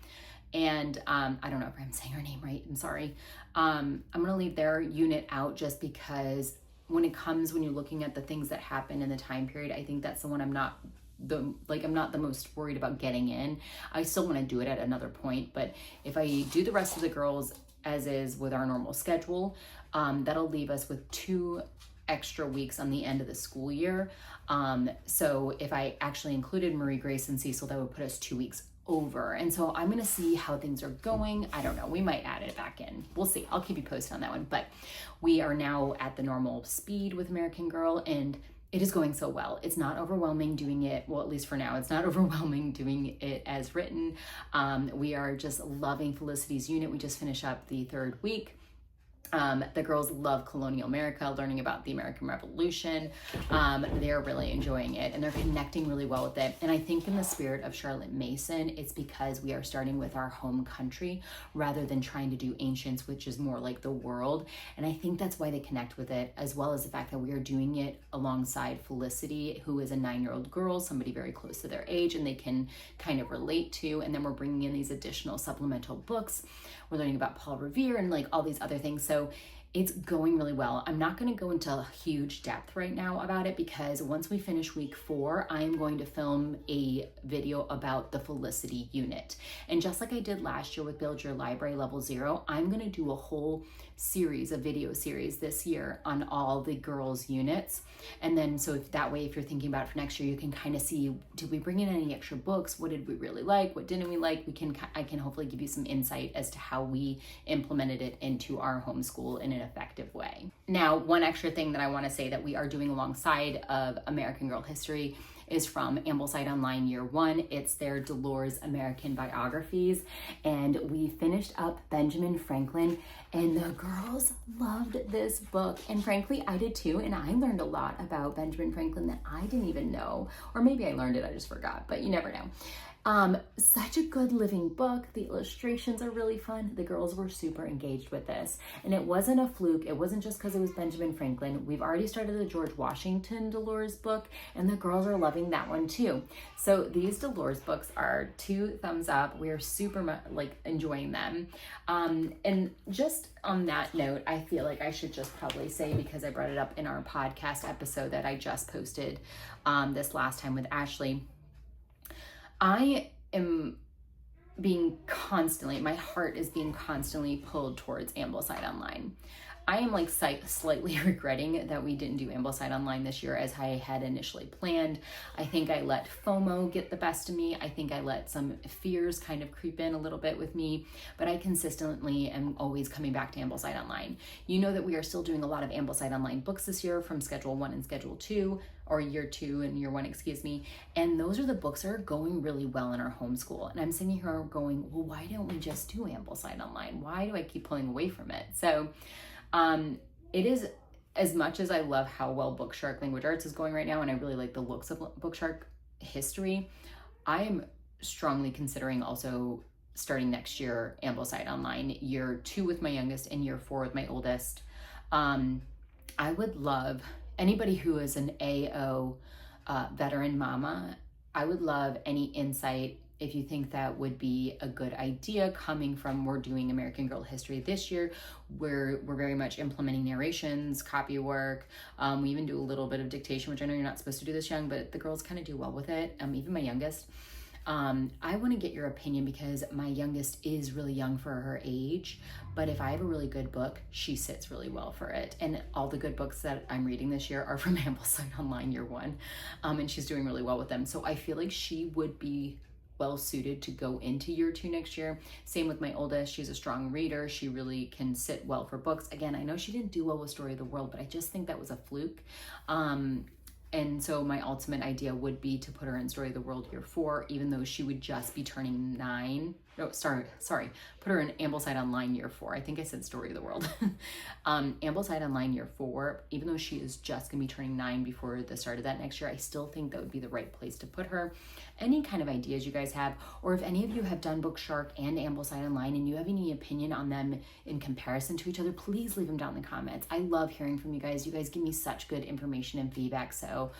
[SPEAKER 1] And I don't know if I'm saying her name right. I'm sorry. I'm going to leave their unit out just because when you're looking at the things that happen in the time period, I think that's the one I'm not the most worried about getting in. I still want to do it at another point, but if I do the rest of the girls as is with our normal schedule, that'll leave us with 2 extra weeks on the end of the school year. So if I actually included Marie, Grace, and Cecil, that would put us 2 weeks over. And so I'm going to see how things are going. I don't know. We might add it back in. We'll see. I'll keep you posted on that one. But we are now at the normal speed with American Girl, and it is going so well. It's not overwhelming doing it. Well, at least for now, it's not overwhelming doing it as written. We are just loving Felicity's unit. We just finished up the 3rd week. The girls love colonial America, learning about the American Revolution. They're really enjoying it and they're connecting really well with it. And I think in the spirit of Charlotte Mason, it's because we are starting with our home country rather than trying to do ancients, which is more like the world. And I think that's why they connect with it, as well as the fact that we are doing it alongside Felicity, who is a 9-year-old girl, somebody very close to their age and they can kind of relate to. And then we're bringing in these additional supplemental books. We're learning about Paul Revere and like all these other things. So it's going really well. I'm not going to go into huge depth right now about it because once we finish week 4, I'm going to film a video about the Felicity unit. And just like I did last year with Build Your Library Level 0, I'm going to do a whole series, a video series this year on all the girls' units. And then so if that way, if you're thinking about it for next year, you can kind of see, did we bring in any extra books? What did we really like? What didn't we like? I can hopefully give you some insight as to how we implemented it into our homeschool in an effective way. Now, one extra thing that I want to say that we are doing alongside of American Girl History is from Ambleside Online Year 1. It's their Dolores American Biographies. And we finished up Benjamin Franklin and the girls loved this book. And frankly, I did too. And I learned a lot about Benjamin Franklin that I didn't even know. Or maybe I learned it, I just forgot, but you never know. Such a good living book. The illustrations are really fun. The girls were super engaged with this. And it wasn't a fluke. It wasn't just because it was Benjamin Franklin. We've already started the George Washington Dolores book, and the girls are loving that one too. So these Dolores books are 2 thumbs up. We are super enjoying them. And just on that note, I feel like I should just probably say, because I brought it up in our podcast episode that I just posted this last time with Ashley, I am being constantly, my heart is being constantly pulled towards Ambleside Online. I am slightly regretting that we didn't do Ambleside Online this year as I had initially planned. I think I let FOMO get the best of me. I think I let some fears kind of creep in a little bit with me, but I consistently am always coming back to Ambleside Online. You know that we are still doing a lot of Ambleside Online books this year from Schedule 1 and Schedule 2, or Year 2 and Year 1, excuse me. And those are the books that are going really well in our homeschool. And I'm sitting here going, well, why don't we just do Ambleside Online? Why do I keep pulling away from it? So it is, as much as I love how well BookShark Language Arts is going right now, and I really like the looks of BookShark History, I am strongly considering also starting next year Ambleside Online, Year 2 with my youngest and Year 4 with my oldest. I would love anybody who is an AO veteran mama. I would love any insight if you think that would be a good idea coming from, we're doing American Girl History this year. We're very much implementing narrations, copy work. We even do a little bit of dictation, which I know you're not supposed to do this young, but the girls kind of do well with it. Even my youngest. I want to get your opinion because my youngest is really young for her age, but if I have a really good book, she sits really well for it. And all the good books that I'm reading this year are from Ambleside Online Year 1, and she's doing really well with them. So I feel like she would be well suited to go into year 2 next year. Same with my oldest. She's a strong reader. She really can sit well for books. Again, I know she didn't do well with Story of the World, but I just think that was a fluke. And so my ultimate idea would be to put her in Story of the World year 4, even though she would just be turning 9. No, sorry. Put her in Ambleside Online year 4. I think I said Story of the World. Ambleside Online year 4, even though she is just gonna be turning 9 before the start of that next year, I still think that would be the right place to put her. Any kind of ideas you guys have, or if any of you have done BookShark and Ambleside Online and you have any opinion on them in comparison to each other, please leave them down in the comments. I love hearing from you guys. You guys give me such good information and feedback. So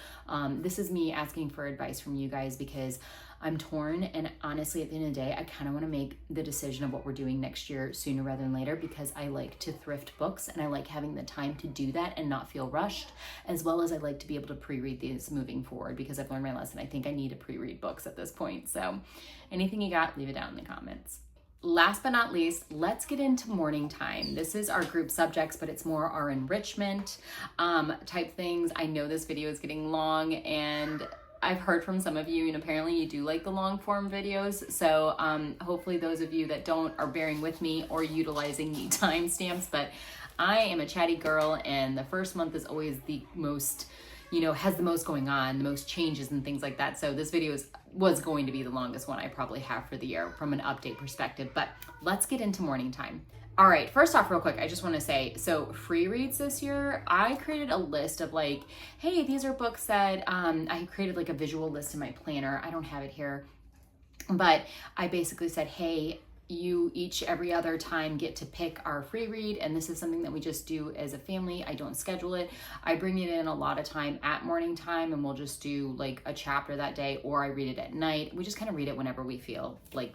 [SPEAKER 1] this is me asking for advice from you guys because I'm torn, and honestly at the end of the day I kind of want to make the decision of what we're doing next year sooner rather than later, because I like to thrift books and I like having the time to do that and not feel rushed, as well as I like to be able to pre-read these moving forward because I've learned my lesson. I think I need to pre-read books at this point. So anything you got, leave it down in the comments. Last but not least, let's get into morning time. This is our group subjects, but it's more our enrichment type things. I know this video is getting long, and I've heard from some of you, and apparently you do like the long form videos. So hopefully those of you that don't are bearing with me or utilizing the timestamps, but I am a chatty girl, and the first month is always the most, has the most going on, the most changes and things like that. So this video was going to be the longest one I probably have for the year from an update perspective, but let's get into morning time. All right, first off, real quick, I just want to say, so free reads this year, I created a list of like, hey, these are books that I created like a visual list in my planner. I don't have it here, but I basically said, hey, you each every other time get to pick our free read, and this is something that we just do as a family. I don't schedule it. I bring it in a lot of time at morning time, and we'll just do like a chapter that day, or I read it at night. We just kind of read it whenever we feel like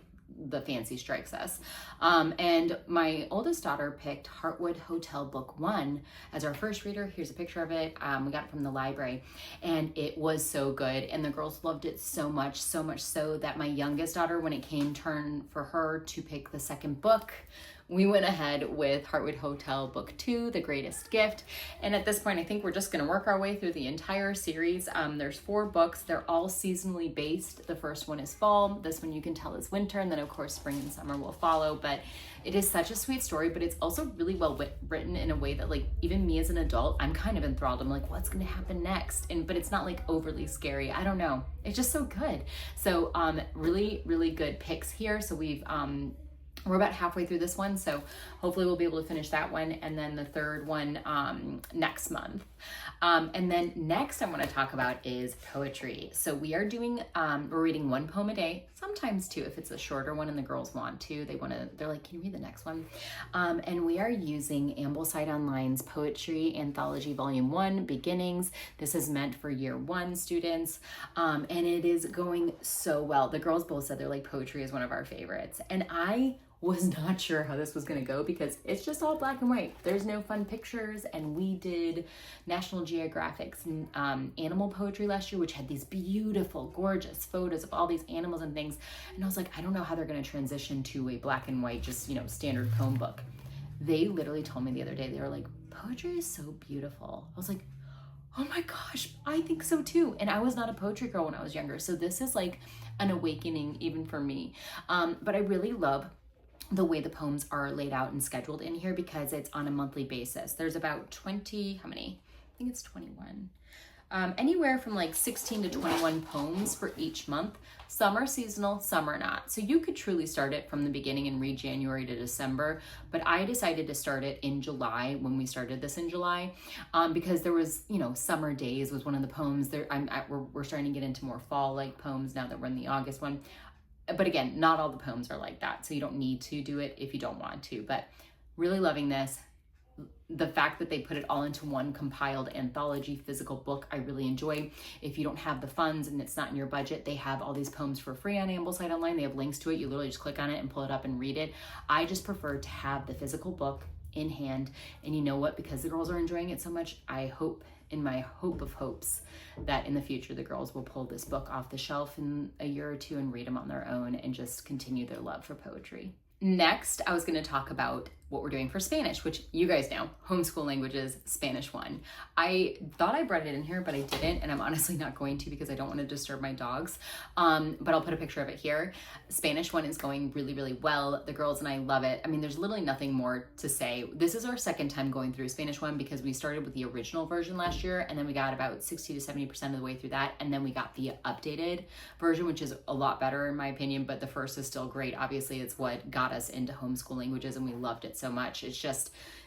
[SPEAKER 1] the fancy strikes us. And my oldest daughter picked Heartwood Hotel Book 1 as our first reader. Here's a picture of it. We got it from the library, and it was so good, and the girls loved it so much so that my youngest daughter, when it came turn for her to pick the second book, we went ahead with Heartwood Hotel Book 2, The Greatest Gift. And at this point, I think we're just going to work our way through the entire series. There's 4 books. They're all seasonally based. The first one is fall. This one you can tell is winter. And then, of course, spring and summer will follow. But it is such a sweet story, but it's also really well written in a way that, like, even me as an adult, I'm kind of enthralled. I'm like, what's going to happen next? But it's not, like, overly scary. I don't know. It's just so good. So really, really good picks here. So we're about halfway through this one, so hopefully we'll be able to finish that one, and then the third one next month. And then next I want to talk about is poetry. So we are doing, we're reading 1 poem a day, sometimes 2 if it's a shorter one and the girls want to. They're like, can you read the next one? And we are using Ambleside Online's Poetry Anthology Volume 1, Beginnings. This is meant for year 1 students, and it is going so well. The girls both said they're like, poetry is one of our favorites, and I was not sure how this was going to go because it's just all black and white. There's no fun pictures, and we did National Geographic's animal poetry last year, which had these beautiful, gorgeous photos of all these animals and things, and I was like, I don't know how they're going to transition to a black and white, just, standard poem book. They literally told me the other day, they were like, poetry is so beautiful. I was like, oh my gosh, I think so too. And I was not a poetry girl when I was younger, so this is like an awakening even for me. But I really love the way the poems are laid out and scheduled in here because it's on a monthly basis. There's about 20, how many? I think it's 21. Anywhere from like 16 to 21 poems for each month. Some are seasonal, some are not. So you could truly start it from the beginning and read January to December, but I decided to start it in July when we started this in July because there was, Summer Days was one of the poems. We're starting to get into more fall-like poems now that we're in the August one. But again, not all the poems are like that, so you don't need to do it if you don't want to, but really loving this. The fact that they put it all into one compiled anthology physical book, I really enjoy. If you don't have the funds and it's not in your budget, they have all these poems for free on Ambleside Online. They have links to it. You literally just click on it and pull it up and read it. I just prefer to have the physical book in hand. And you know what? Because the girls are enjoying it so much, I hope, in my hope of hopes, that in the future the girls will pull this book off the shelf in a year or two and read them on their own and just continue their love for poetry. Next, I was going to talk about what we're doing for Spanish, which you guys know, Homeschool Languages, Spanish 1. I thought I brought it in here, but I didn't, and I'm honestly not going to because I don't want to disturb my dogs. But I'll put a picture of it here. Spanish 1 is going really, really well. The girls and I love it. I mean, there's literally nothing more to say. This is our second time going through Spanish 1 because we started with the original version last year, and then we got about 60 to 70% of the way through that, and then we got the updated version, which is a lot better in my opinion, but the first is still great. Obviously, it's what got us into Homeschool Languages, and we loved it so much.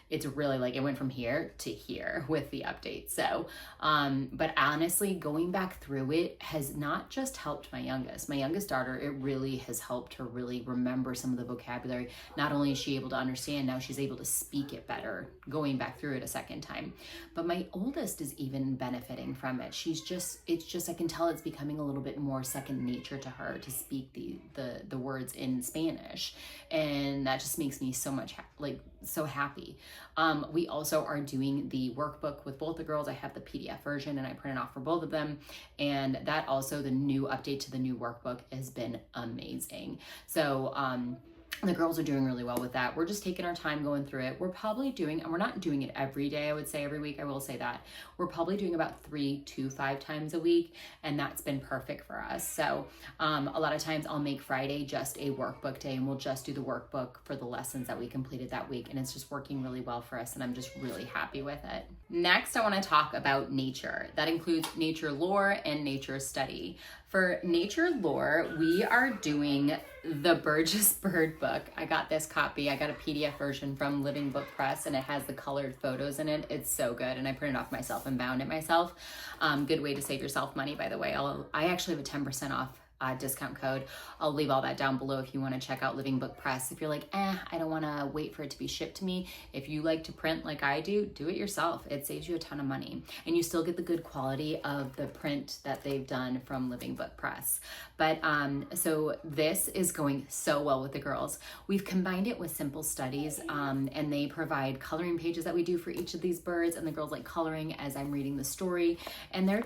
[SPEAKER 1] It's really like it went from here to here with the update. So, but honestly, going back through it has not just helped my youngest daughter, it really has helped her really remember some of the vocabulary. Not only is she able to understand, now she's able to speak it better, going back through it a second time. But my oldest is even benefiting from it. I can tell it's becoming a little bit more second nature to her to speak the words in Spanish. And that just makes me so much so happy. We also are doing the workbook with both the girls. I have the PDF version and I print it off for both of them. And that also, the new update to the new workbook has been amazing. So, the girls are doing really well with that. We're just taking our time going through it. We're probably doing, and we're not doing it every day, I would say every week, I will say that. We're probably doing about 3 to 5 times a week, and that's been perfect for us. So a lot of times I'll make Friday just a workbook day, and we'll just do the workbook for the lessons that we completed that week, and it's just working really well for us, and I'm just really happy with it. Next, I want to talk about nature. That includes nature lore and nature study. For nature lore, we are doing the Burgess Bird book. I got this copy. I got a PDF version from Living Book Press, and it has the colored photos in it. It's so good, and I printed off myself and bound it myself. Good way to save yourself money, by the way. I actually have a 10% off discount code. I'll leave all that down below if you want to check out Living Book Press. If you're like, I don't want to wait for it to be shipped to me. If you like to print like I do it yourself. It saves you a ton of money, and you still get the good quality of the print that they've done from Living Book Press. But so this is going so well with the girls. We've combined it with Simple Studies, and they provide coloring pages that we do for each of these birds, and the girls like coloring as I'm reading the story, and they're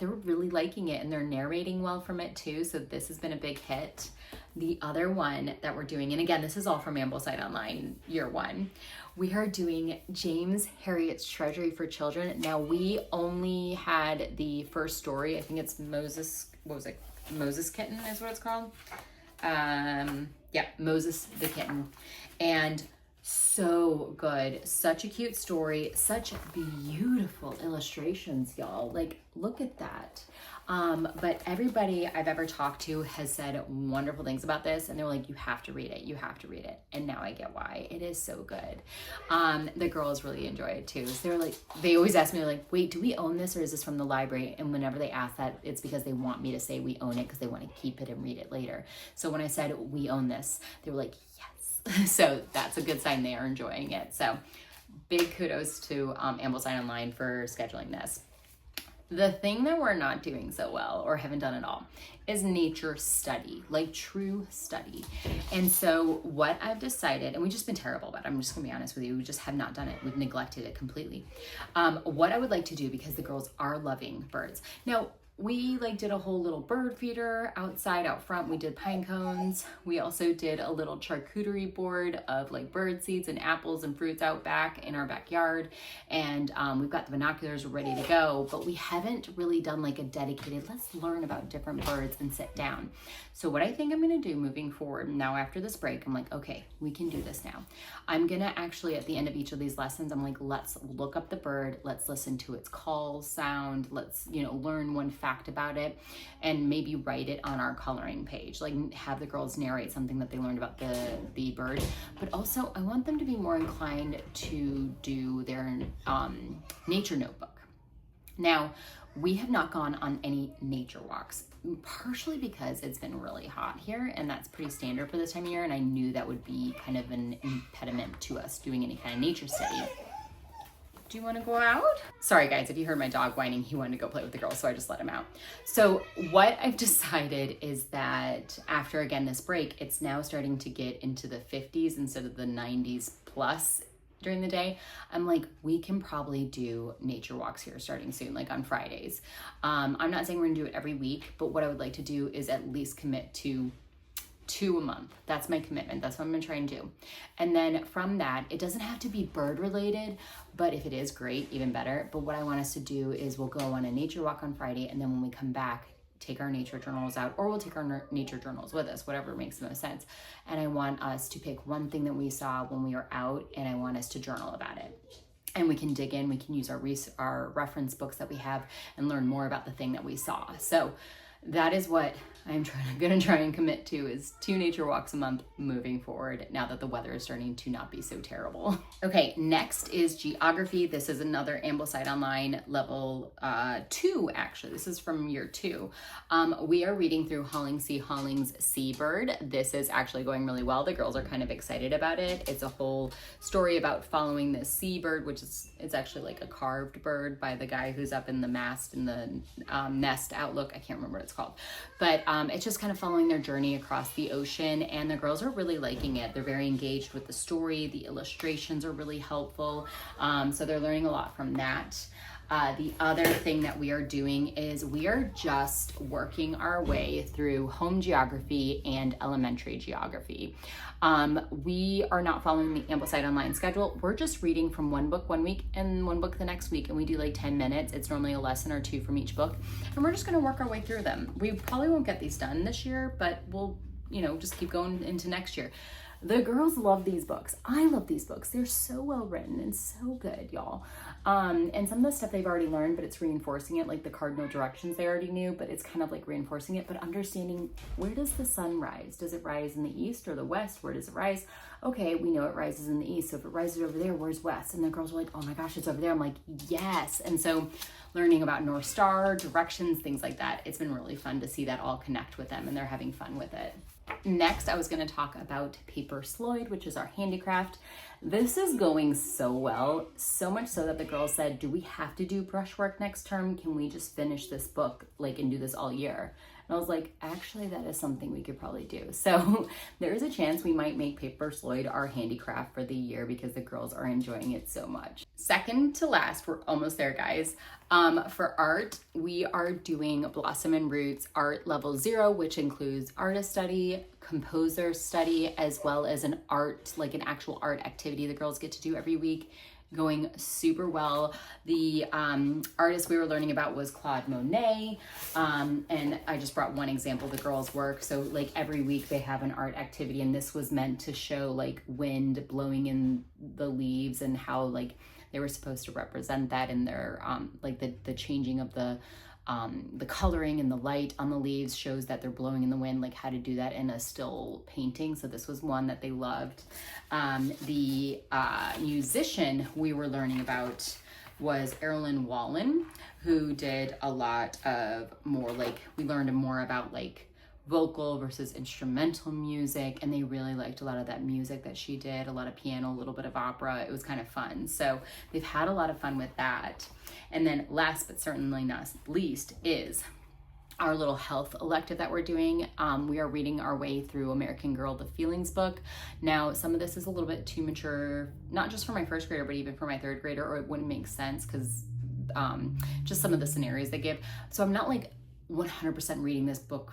[SPEAKER 1] really liking it, and they're narrating well from it too. So this has been a big hit. The other one that we're doing, and again, this is all from Ambleside Online, year 1. We are doing James Harriet's Treasury for Children. Now, we only had the first story. I think it's Moses, Moses Kitten is what it's called. Yeah, Moses the Kitten. And so good. Such a cute story. Such beautiful illustrations, y'all. Like, look at that. But everybody I've ever talked to has said wonderful things about this, and they're like, you have to read it. You have to read it. And now I get why. It is so good. The girls really enjoy it too. So they always ask me, like, wait, do we own this, or is this from the library? And whenever they ask that, it's because they want me to say we own it because they want to keep it and read it later. So when I said we own this, they were like, yes. So that's a good sign they are enjoying it. So big kudos to Ambleside Online for scheduling this. The thing that we're not doing so well, or haven't done at all, is nature study, like true study. And so what I've decided, and we've just been terrible about it, I'm just gonna be honest with you, we just have not done it. We've neglected it completely. What I would like to do, because the girls are loving birds. Now, we did a whole little bird feeder outside, out front. We did pine cones. We also did a little charcuterie board of bird seeds and apples and fruits out back in our backyard. And we've got the binoculars ready to go, but we haven't really done a dedicated, let's learn about different birds and sit down. So what I think I'm gonna do moving forward now after this break, I'm like, okay, we can do this now. I'm gonna actually, at the end of each of these lessons, I'm like, let's look up the bird, let's listen to its call sound, let's, learn one fact about it, and maybe write it on our coloring page, have the girls narrate something that they learned about the bird. But also I want them to be more inclined to do their nature notebook. Now, we have not gone on any nature walks, partially because it's been really hot here, and that's pretty standard for this time of year, and I knew that would be kind of an impediment to us doing any kind of nature study. Do you want to go out? Sorry guys, if you heard my dog whining, he wanted to go play with the girls, so I just let him out. So what I've decided is that after, again, this break, it's now starting to get into the 50s instead of the 90s plus during the day. I'm like, we can probably do nature walks here starting soon, like on Fridays. I'm not saying we're gonna do it every week, but what I would like to do is at least commit to 2 a month. That's my commitment. That's what I'm gonna try and do. And then from that, it doesn't have to be bird related, but if it is, great, even better. But what I want us to do is we'll go on a nature walk on Friday, and then when we come back, take our nature journals out, or we'll take our nature journals with us, whatever makes the most sense. And I want us to pick one thing that we saw when we were out, and I want us to journal about it. And we can dig in, we can use our reference books that we have and learn more about the thing that we saw. So that is what I'm gonna try and commit to, is 2 nature walks a month moving forward, now that the weather is starting to not be so terrible. Okay, next is geography. This is another Ambleside Online level 2, actually. This is from year 2. We are reading through Holling's Seabird. This is actually going really well. The girls are kind of excited about it. It's a whole story about following this seabird, which is, it's actually like a carved bird by the guy who's up in the mast in the nest outlook. I can't remember what it's called, but it's just kind of following their journey across the ocean, and the girls are really liking it. They're very engaged with the story. The illustrations are really helpful, so they're learning a lot from that. The other thing that we are doing is we are just working our way through home geography and elementary geography. We are not following the Ambleside Online schedule. We're just reading from one book one week and one book the next week, and we do like 10 minutes. It's normally a lesson or 2 from each book, and we're just gonna work our way through them. We probably won't get these done this year, but we'll, just keep going into next year. The girls love these books. I love these books. They're so well written and so good, y'all. And some of the stuff they've already learned, but it's reinforcing it, like the cardinal directions they already knew, but it's kind of like reinforcing it, but understanding, where does the sun rise? Does it rise in the east or the west? Where does it rise? Okay, we know it rises in the east, so if it rises over there, where's west? And the girls are like, oh my gosh, it's over there. I'm like, yes. And so learning about North Star, directions, things like that, it's been really fun to see that all connect with them, and they're having fun with it. Next, I was going to talk about Paper Sloyd, which is our handicraft. This is going so well, so much so that the girls said, do we have to do brushwork next term? Can we just finish this book and do this all year? And I was like, actually, that is something we could probably do. So there is a chance we might make Paper Sloyd our handicraft for the year, because the girls are enjoying it so much. Second to last, we're almost there, guys. For art, we are doing Blossom and Roots Art Level 0, which includes artist study, composer study, as well as an actual art activity the girls get to do every week. Going super well. The artist we were learning about was Claude Monet, and I just brought one example of the girls' work. So like every week they have an art activity, and this was meant to show like wind blowing in the leaves and how like they were supposed to represent that in their like the changing of the coloring and the light on the leaves shows that they're blowing in the wind, like how to do that in a still painting. So this was one that they loved. The musician we were learning about was Erilyn Wallen, who did a lot of more we learned more about vocal versus instrumental music, and they really liked a lot of that music that she did, a lot of piano, a little bit of opera. It was kind of fun. So they've had a lot of fun with that. And then last but certainly not least is our little health elective that we're doing. We are reading our way through American Girl, the Feelings book. Now, some of this is a little bit too mature, not just for my first grader, but even for my third grader, or it wouldn't make sense because just some of the scenarios they give. So I'm not 100% reading this book,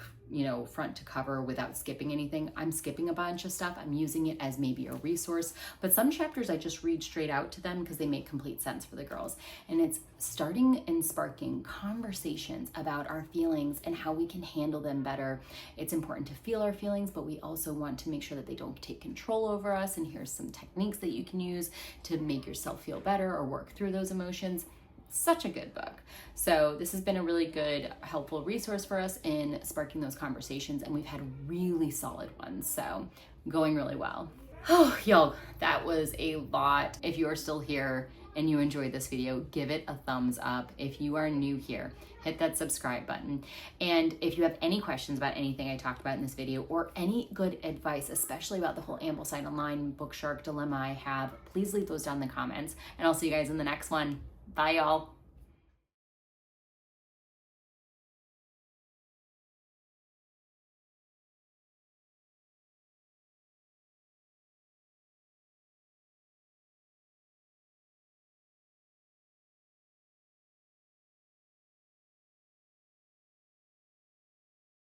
[SPEAKER 1] front to cover without skipping anything. I'm skipping a bunch of stuff. I'm using it as maybe a resource, but some chapters I just read straight out to them because they make complete sense for the girls. And it's starting and sparking conversations about our feelings and how we can handle them better. It's important to feel our feelings, but we also want to make sure that they don't take control over us. And here's some techniques that you can use to make yourself feel better or work through those emotions. Such a good book. So this has been a really good, helpful resource for us in sparking those conversations, and we've had really solid ones. So going really well. Oh, y'all, that was a lot. If you are still here and you enjoyed this video, give it a thumbs up. If you are new here, hit that subscribe button. And if you have any questions about anything I talked about in this video, or any good advice, especially about the whole Ambleside Online BookShark dilemma I have, please leave those down in the comments, and I'll see you guys in the next one. Bye, y'all.